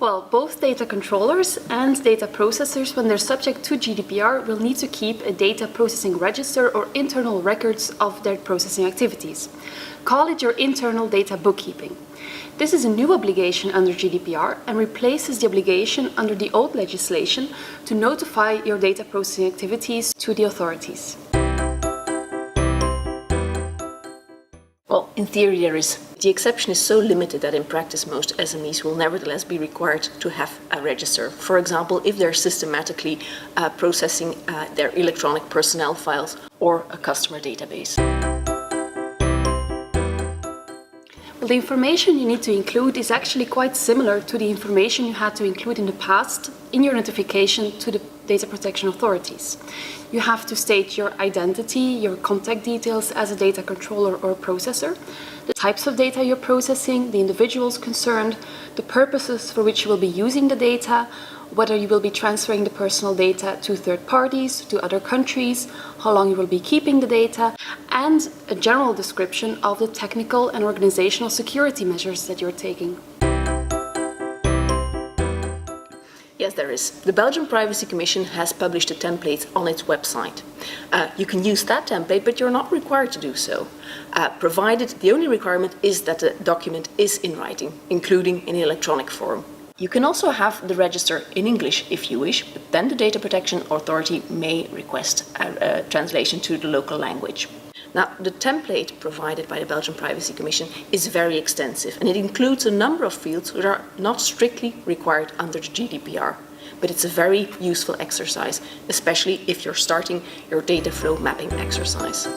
Well, both data controllers and data processors, when they're subject to GDPR, will need to keep a data processing register or internal records of their processing activities. Call it your internal data bookkeeping. This is a new obligation under GDPR and replaces the obligation under the old legislation to notify your data processing activities to the authorities. Well, in theory there is. The exception is so limited that in practice most SMEs will nevertheless be required to have a register. For example, if they're systematically processing their electronic personnel files or a customer database. Well, the information you need to include is actually quite similar to the information you had to include in the past in your notification to the data protection authorities. You have to state your identity, your contact details as a data controller or processor, the types of data you're processing, the individuals concerned, the purposes for which you will be using the data, whether you will be transferring the personal data to third parties, to other countries, how long you will be keeping the data, and a general description of the technical and organizational security measures that you're taking. Yes, there is. The Belgian Privacy Commission has published a template on its website. You can use that template, but you're not required to do so, provided the only requirement is that the document is in writing, including in electronic form. You can also have the register in English if you wish, but then the Data Protection Authority may request a translation to the local language. Now, the template provided by the Belgian Privacy Commission is very extensive and it includes a number of fields which are not strictly required under the GDPR. But it's a very useful exercise, especially if you're starting your data flow mapping exercise.